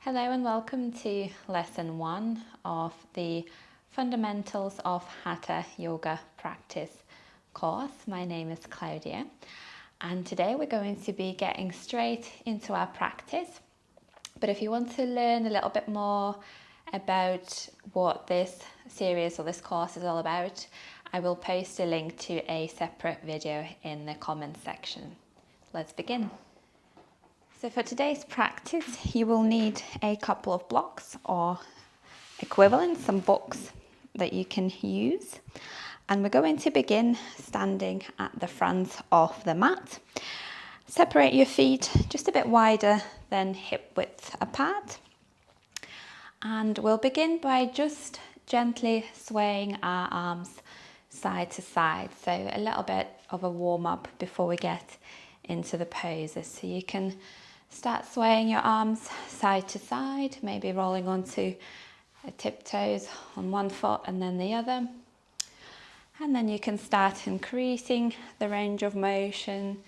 Hello and welcome to lesson 1 of the Fundamentals of Hatha Yoga Practice course. My name is Claudia and today we're going to be getting straight into our practice. But if you want to learn a little bit more about what this series or this course is all about, I will post a link to a separate video in the comments section. Let's begin. So for today's practice, you will need a couple of blocks or equivalent, some books that you can use. And we're going to begin standing at the front of the mat. Separate your feet just a bit wider than hip width apart. And we'll begin by just gently swaying our arms side to side. So a little bit of a warm up before we get into the poses. So you can start swaying your arms side to side, maybe rolling onto tiptoes on one foot and then the other. And then you can start increasing the range of motion,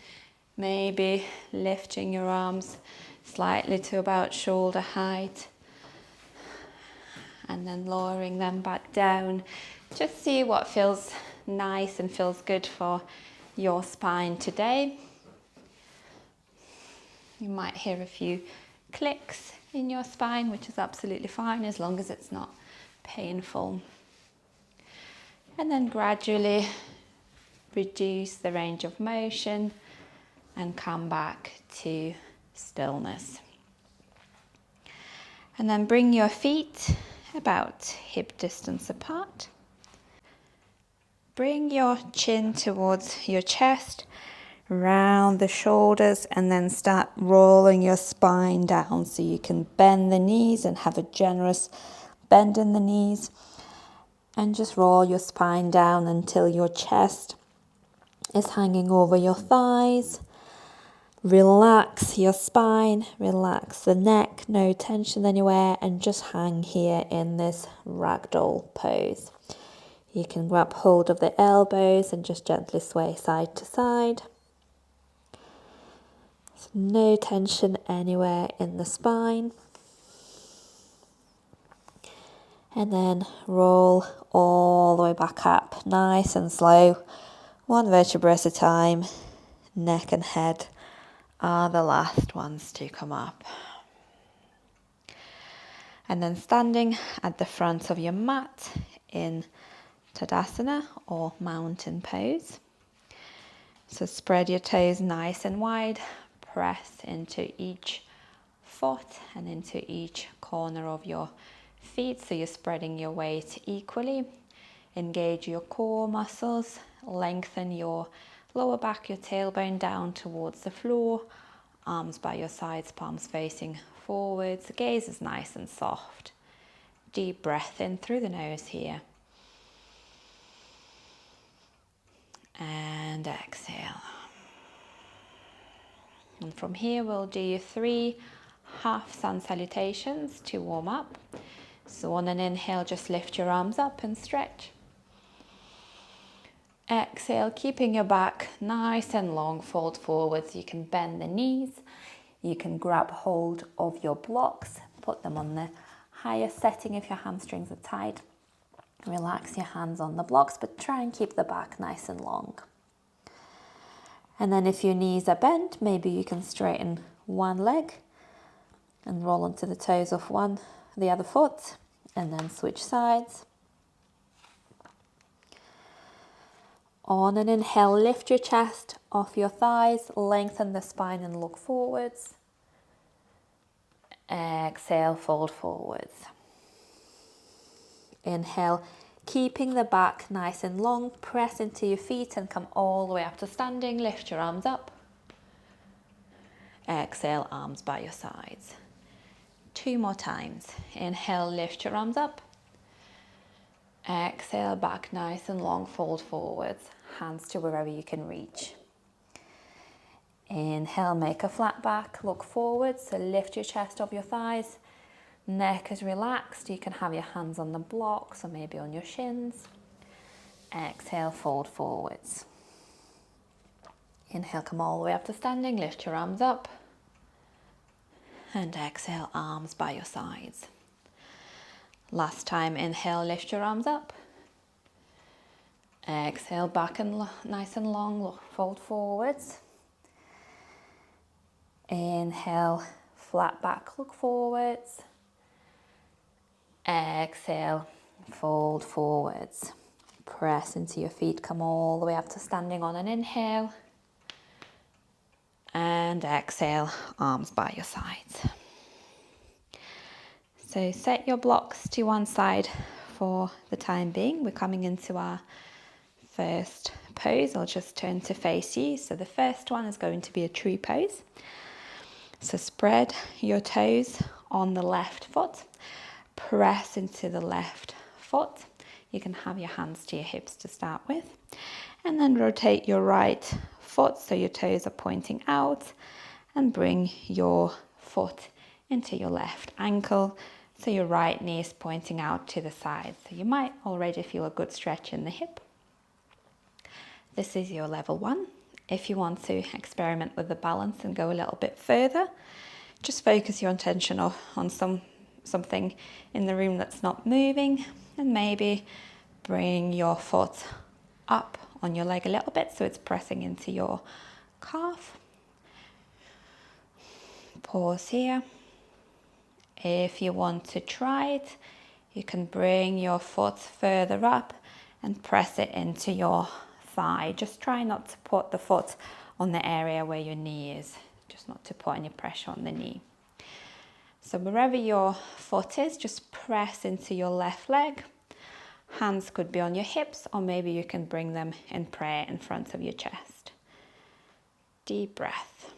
maybe lifting your arms slightly to about shoulder height and then lowering them back down. Just see what feels nice and feels good for your spine today. You might hear a few clicks in your spine, which is absolutely fine as long as it's not painful. And then gradually reduce the range of motion and come back to stillness. And then bring your feet about hip distance apart. Bring your chin towards your chest, round the shoulders, and then start rolling your spine down so you can bend the knees and have a generous bend in the knees, and just roll your spine down until your chest is hanging over your thighs. Relax your spine, relax the neck, no tension anywhere, and just hang here in this ragdoll pose. You can grab hold of the elbows and just gently sway side to side. No tension anywhere in the spine. And then roll all the way back up, nice and slow, one vertebra at a time. Neck and head are the last ones to come up. And then standing at the front of your mat in Tadasana or mountain pose. So spread your toes nice and wide. Press into each foot and into each corner of your feet, so you're spreading your weight equally. Engage your core muscles, lengthen your lower back, your tailbone down towards the floor, arms by your sides, palms facing forwards, gaze is nice and soft. Deep breath in through the nose here. And exhale. And from here we'll do 3 half sun salutations to warm up. So on an inhale, just lift your arms up and stretch. Exhale, keeping your back nice and long, fold forwards. You can bend the knees. You can grab hold of your blocks, put them on the highest setting if your hamstrings are tight. Relax your hands on the blocks, but try and keep the back nice and long. And then if your knees are bent, maybe you can straighten one leg and roll onto the toes of the other foot, and then switch sides. On an inhale, lift your chest off your thighs, lengthen the spine and look forwards. Exhale, fold forwards. Inhale, keeping the back nice and long, press into your feet and come all the way up to standing. Lift your arms up. Exhale, arms by your sides. 2 more times. Inhale, lift your arms up. Exhale, back nice and long, fold forwards. Hands to wherever you can reach. Inhale, make a flat back, look forward, so lift your chest off your thighs. Neck is relaxed, you can have your hands on the blocks or maybe on your shins. Exhale, fold forwards. Inhale, come all the way up to standing, lift your arms up. And exhale, arms by your sides. Last time, inhale, lift your arms up. Exhale, back and nice and long, fold forwards. Inhale, flat back, look forwards. Exhale, fold forwards. Press into your feet, come all the way up to standing on an inhale. And exhale, arms by your sides. So set your blocks to one side for the time being. We're coming into our first pose. I'll just turn to face you. So the first one is going to be a tree pose. So spread your toes on the left foot. Press into the left foot. You can have your hands to your hips to start with. And then rotate your right foot so your toes are pointing out. And bring your foot into your left ankle. So your right knee is pointing out to the side. So you might already feel a good stretch in the hip. This is your level 1. If you want to experiment with the balance and go a little bit further, just focus your attention on something in the room that's not moving, and maybe bring your foot up on your leg a little bit so it's pressing into your calf. Pause here. If you want to try it, you can bring your foot further up and press it into your thigh. Just try not to put the foot on the area where your knee is, just not to put any pressure on the knee. So wherever your foot is, just press into your left leg. Hands could be on your hips, or maybe you can bring them in prayer in front of your chest. Deep breath.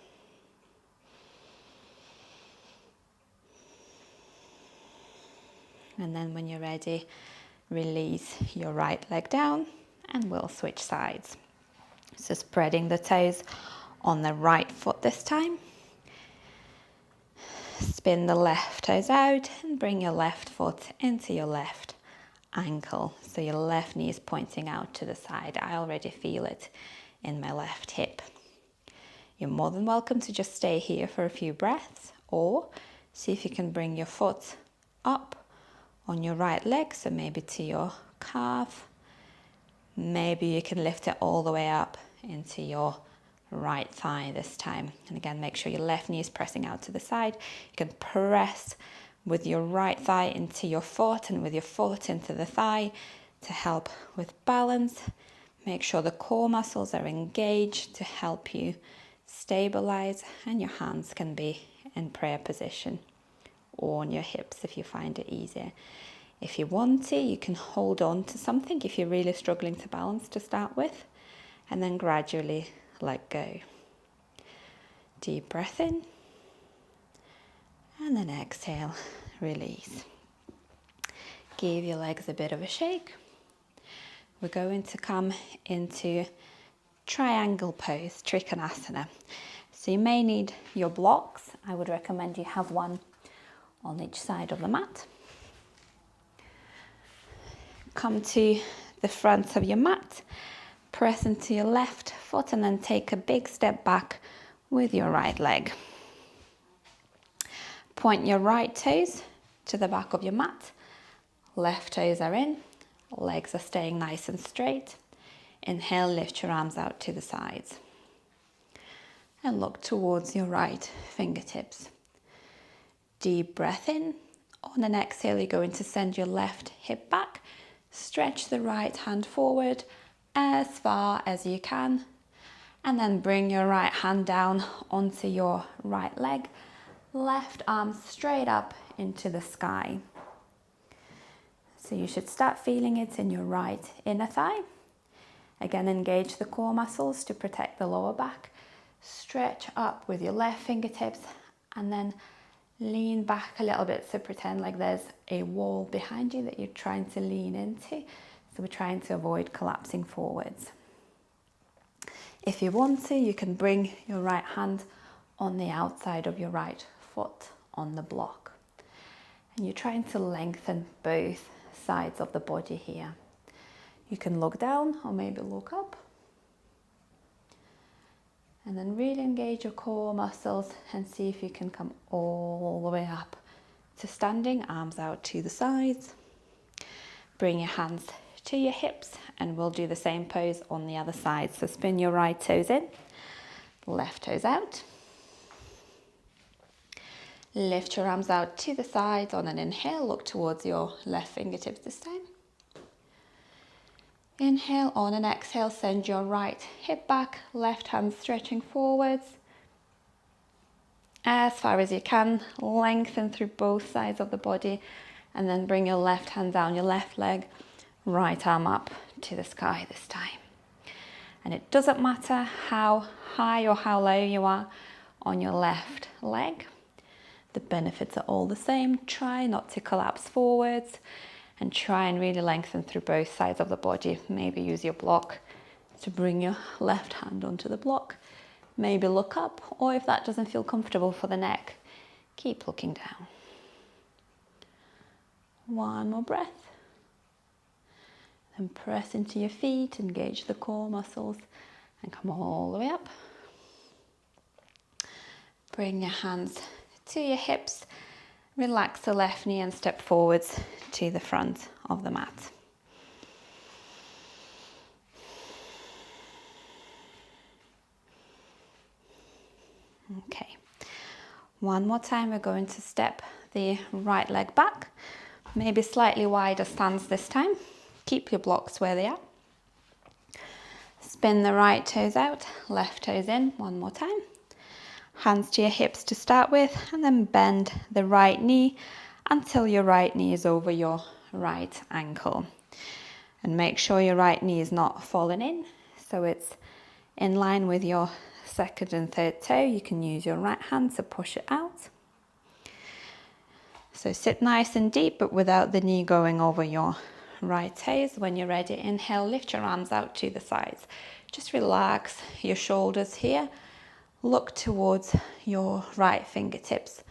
And then when you're ready, release your right leg down and we'll switch sides. So spreading the toes on the right foot this time. Spin the left toes out and bring your left foot into your left ankle. So your left knee is pointing out to the side. I already feel it in my left hip. You're more than welcome to just stay here for a few breaths, or see if you can bring your foot up on your right leg, so maybe to your calf. Maybe you can lift it all the way up into your right thigh this time. And again, make sure your left knee is pressing out to the side. You can press with your right thigh into your foot and with your foot into the thigh to help with balance. Make sure the core muscles are engaged to help you stabilize, and your hands can be in prayer position or on your hips if you find it easier. If you want to, you can hold on to something if you're really struggling to balance to start with, and then gradually let go. Deep breath in, and then exhale, release. Give your legs a bit of a shake. We're going to come into triangle pose, Trikanasana. So you may need your blocks. I would recommend you have one on each side of the mat. Come to the front of your mat, press into your left foot and then take a big step back with your right leg. Point your right toes to the back of your mat. Left toes are in, legs are staying nice and straight. Inhale, lift your arms out to the sides. And look towards your right fingertips. Deep breath in. On an exhale, you're going to send your left hip back. Stretch the right hand forward as far as you can. And then bring your right hand down onto your right leg. Left arm straight up into the sky. So you should start feeling it in your right inner thigh. Again, engage the core muscles to protect the lower back. Stretch up with your left fingertips and then lean back a little bit. So pretend like there's a wall behind you that you're trying to lean into. So we're trying to avoid collapsing forwards. If you want to, you can bring your right hand on the outside of your right foot on the block. And you're trying to lengthen both sides of the body here. You can look down or maybe look up. And then really engage your core muscles and see if you can come all the way up to standing, arms out to the sides. Bring your hands to your hips and we'll do the same pose on the other side. So spin your right toes in, left toes out. Lift your arms out to the sides on an inhale, look towards your left fingertips this time. Inhale, on an exhale, send your right hip back, left hand stretching forwards. As far as you can, lengthen through both sides of the body and then bring your left hand down your left leg, right arm up to the sky this time. And it doesn't matter how high or how low you are on your left leg. The benefits are all the same. Try not to collapse forwards and try and really lengthen through both sides of the body. Maybe use your block to bring your left hand onto the block. Maybe look up, or if that doesn't feel comfortable for the neck, keep looking down. One more breath. Then press into your feet, engage the core muscles, and come all the way up. Bring your hands to your hips. Relax the left knee and step forwards to the front of the mat. Okay, one more time we're going to step the right leg back, maybe slightly wider stance this time. Keep your blocks where they are. Spin the right toes out, left toes in, one more time. Hands to your hips to start with, and then bend the right knee until your right knee is over your right ankle. And make sure your right knee is not falling in, so it's in line with your second and third toe. You can use your right hand to push it out. So sit nice and deep, but without the knee going over your right toes. When you're ready, inhale, lift your arms out to the sides. Just relax your shoulders here. Look towards your right fingertips.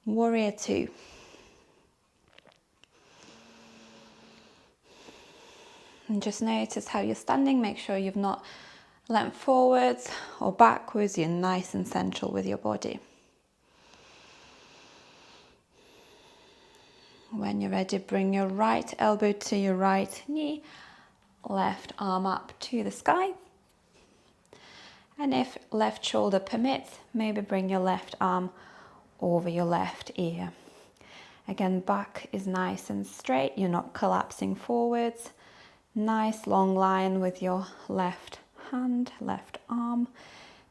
Warrior two. And just notice how you're standing. Make sure you've not leant forwards or backwards. You're nice and central with your body. When you're ready, bring your right elbow to your right knee. Left arm up to the sky. And if left shoulder permits, maybe bring your left arm over your left ear. Again, back is nice and straight. You're not collapsing forwards. Nice long line with your left hand, left arm.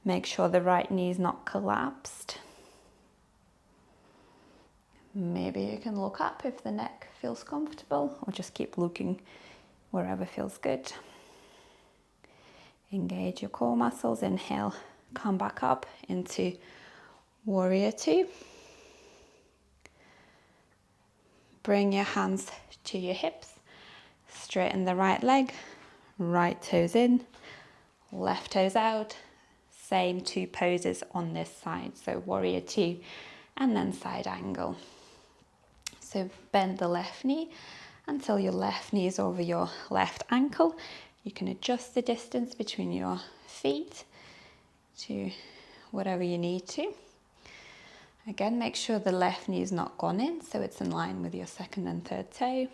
Make sure the right knee is not collapsed. Maybe you can look up if the neck feels comfortable, or just keep looking wherever feels good. Engage your core muscles. Inhale, come back up into warrior two. Bring your hands to your hips. Straighten the right leg. Right toes in, left toes out. Same two poses on this side. So warrior two and then side angle. So bend the left knee until your left knee is over your left ankle. You can adjust the distance between your feet to whatever you need to. Again, make sure the left knee is not gone in, so it's in line with your second and third toe.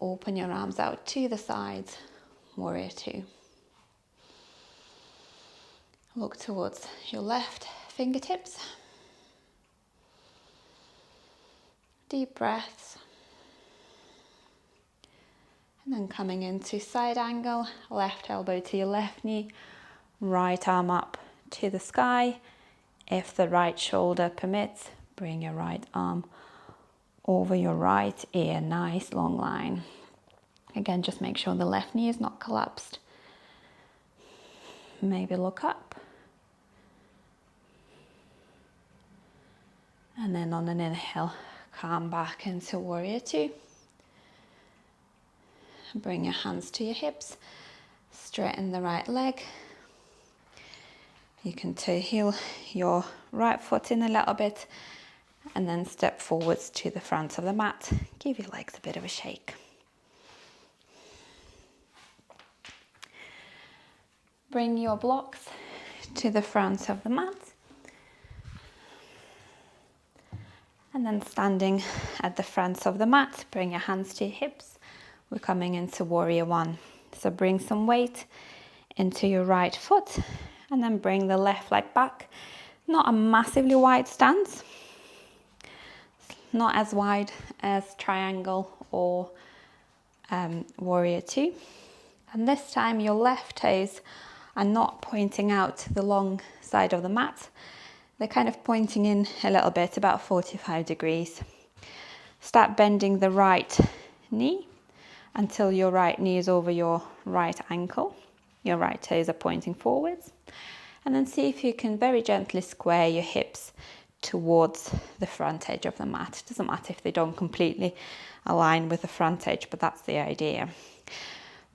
Open your arms out to the sides, warrior two. Look towards your left fingertips. Deep breaths. And then coming into side angle, left elbow to your left knee, right arm up to the sky. If the right shoulder permits, bring your right arm over your right ear, nice long line. Again, just make sure the left knee is not collapsed. Maybe look up. And then on an inhale, come back into warrior two. Bring your hands to your hips, straighten the right leg. You can toe heel your right foot in a little bit and then step forwards to the front of the mat. Give your legs a bit of a shake. Bring your blocks to the front of the mat. And then standing at the front of the mat, bring your hands to your hips. We're coming into Warrior One. So bring some weight into your right foot and then bring the left leg back. Not a massively wide stance, not as wide as triangle or Warrior Two. And this time your left toes are not pointing out the long side of the mat. They're kind of pointing in a little bit, about 45 degrees. Start bending the right knee until your right knee is over your right ankle. Your right toes are pointing forwards. And then see if you can very gently square your hips towards the front edge of the mat. It doesn't matter if they don't completely align with the front edge, but that's the idea.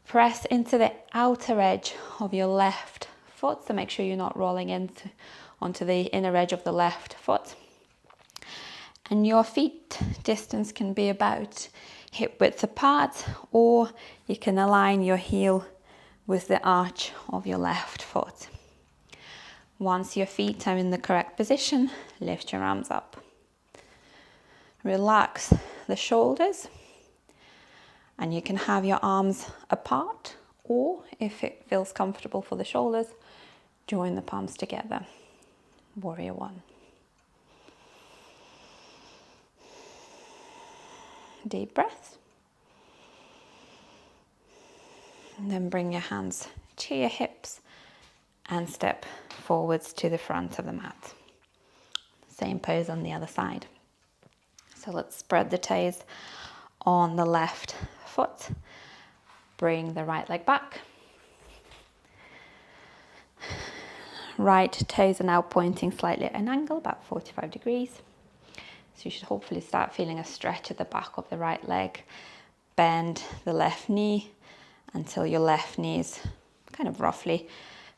Press into the outer edge of your left foot, so make sure you're not rolling onto the inner edge of the left foot. And your feet distance can be about hip width apart, or you can align your heel with the arch of your left foot. Once your feet are in the correct position, lift your arms up. Relax the shoulders, and you can have your arms apart, or if it feels comfortable for the shoulders, join the palms together. Warrior One. Deep breath. And then bring your hands to your hips and step forwards to the front of the mat. Same pose on the other side. So let's spread the toes on the left foot. Bring the right leg back. Right toes are now pointing slightly at an angle, about 45 degrees. So you should hopefully start feeling a stretch at the back of the right leg. Bend the left knee until your left knee is kind of roughly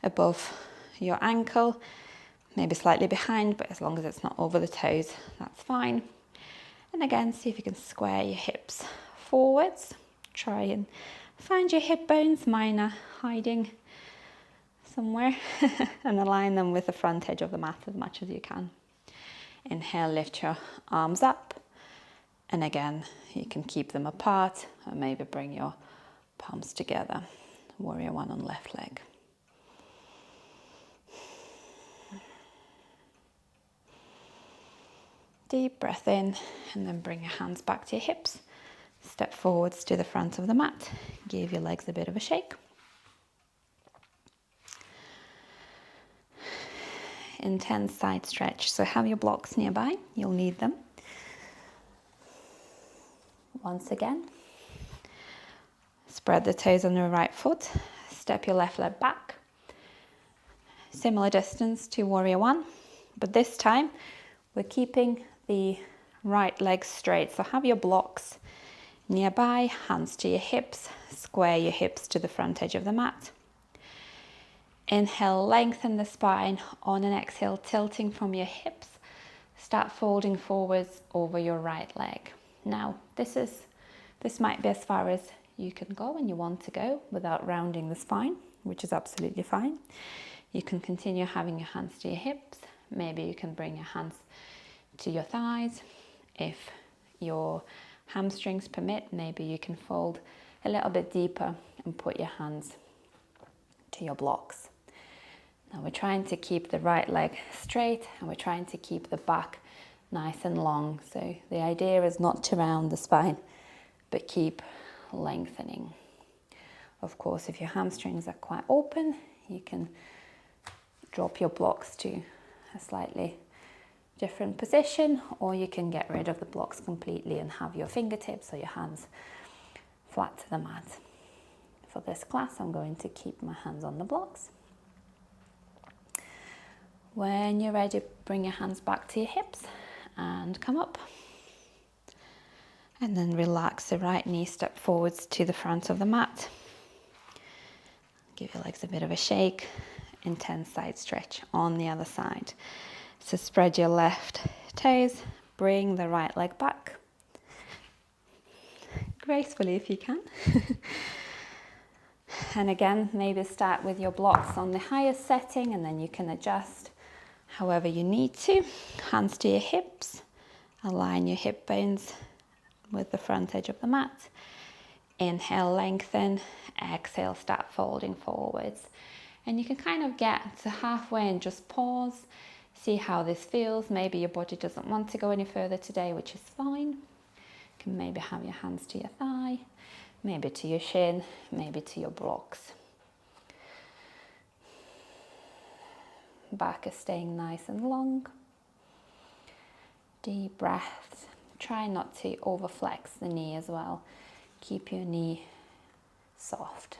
above your ankle, maybe slightly behind, but as long as it's not over the toes, that's fine. And again, see if you can square your hips forwards. Try and find your hip bones, mine are hiding somewhere, and align them with the front edge of the mat as much as you can. Inhale, lift your arms up, and again, you can keep them apart, or maybe bring your palms together. Warrior One on left leg. Deep breath in, and then bring your hands back to your hips. Step forwards to the front of the mat. Give your legs a bit of a shake. Intense side stretch. So have your blocks nearby. You'll need them. Once again, spread the toes on your right foot. Step your left leg back. Similar distance to Warrior One, but this time we're keeping the right leg straight. So have your blocks nearby, hands to your hips, square your hips to the front edge of the mat. Inhale, lengthen the spine. On an exhale, tilting from your hips, start folding forwards over your right leg. Now, this might be as far as you can go and you want to go without rounding the spine, which is absolutely fine. You can continue having your hands to your hips. Maybe you can bring your hands to your thighs. If your hamstrings permit, maybe you can fold a little bit deeper and put your hands to your blocks. Now we're trying to keep the right leg straight and we're trying to keep the back nice and long. So the idea is not to round the spine, but keep lengthening. Of course, if your hamstrings are quite open, you can drop your blocks to a slightly different position, or you can get rid of the blocks completely and have your fingertips or your hands flat to the mat. For this class, I'm going to keep my hands on the blocks. When you're ready, bring your hands back to your hips and come up. And then relax the right knee, step forwards to the front of the mat. Give your legs a bit of a shake. Intense side stretch on the other side. So spread your left toes, bring the right leg back. Gracefully if you can. And again, maybe start with your blocks on the highest setting, and then you can adjust however you need to. Hands to your hips, align your hip bones with the front edge of the mat. Inhale, lengthen. Exhale, start folding forwards. And you can kind of get to halfway and just pause, see how this feels. Maybe your body doesn't want to go any further today, which is fine. You can maybe have your hands to your thigh, maybe to your shin, maybe to your blocks. Back is staying nice and long. Deep breaths. Try not to overflex the knee as well. Keep your knee soft.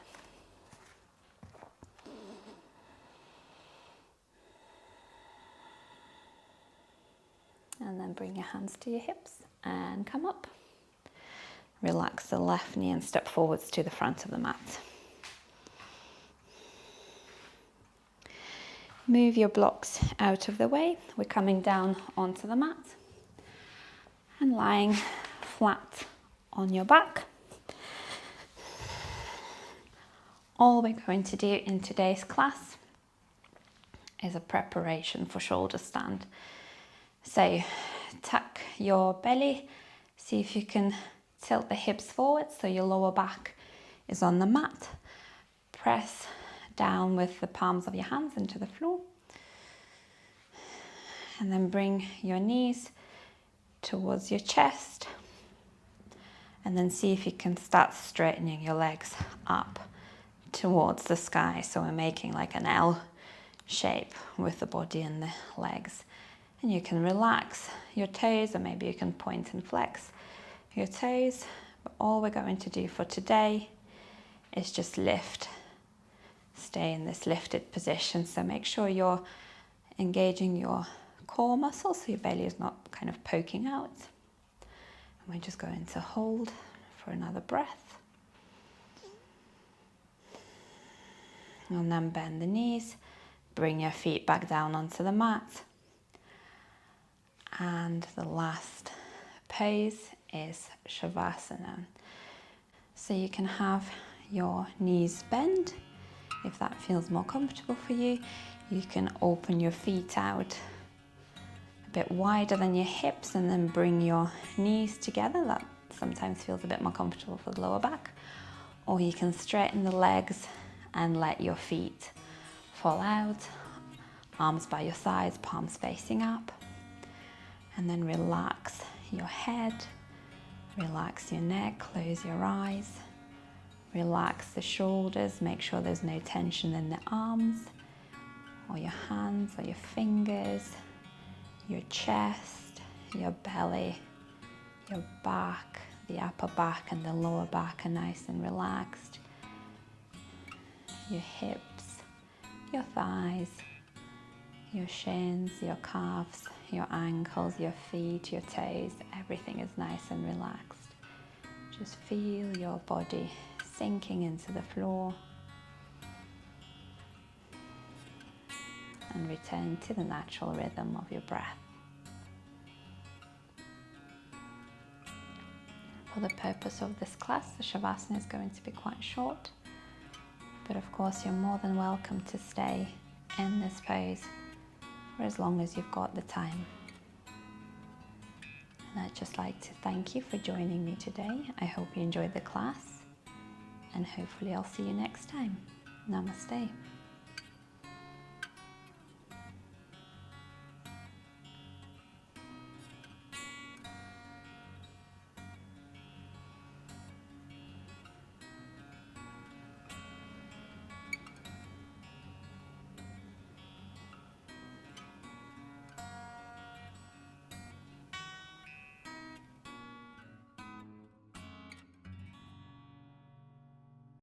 And then bring your hands to your hips and come up. Relax the left knee and step forwards to the front of the mat. Move your blocks out of the way. We're coming down onto the mat and lying flat on your back. All we're going to do in today's class is a preparation for shoulder stand. So tuck your belly, see if you can tilt the hips forward so your lower back is on the mat. Press down with the palms of your hands into the floor. And then bring your knees towards your chest. And then see if you can start straightening your legs up towards the sky. So we're making like an L shape with the body and the legs. And you can relax your toes, or maybe you can point and flex your toes. But all we're going to do for today is just lift. Stay in this lifted position. So make sure you're engaging your core muscles so your belly is not kind of poking out. And we're just going to hold for another breath. And then bend the knees. Bring your feet back down onto the mat. And the last pose is Shavasana. So you can have your knees bend if that feels more comfortable for you. You can open your feet out a bit wider than your hips and then bring your knees together. That sometimes feels a bit more comfortable for the lower back. Or you can straighten the legs and let your feet fall out. Arms by your sides, palms facing up. And then relax your head, relax your neck, close your eyes, relax the shoulders, make sure there's no tension in the arms, or your hands, or your fingers, your chest, your belly, your back, the upper back and the lower back are nice and relaxed. Your hips, your thighs, your shins, your calves, your ankles, your feet, your toes, everything is nice and relaxed. Just feel your body sinking into the floor and return to the natural rhythm of your breath. For the purpose of this class, the Shavasana is going to be quite short, but of course you're more than welcome to stay in this pose for as long as you've got the time. And I'd just like to thank you for joining me today. I hope you enjoyed the class, and hopefully I'll see you next time. Namaste.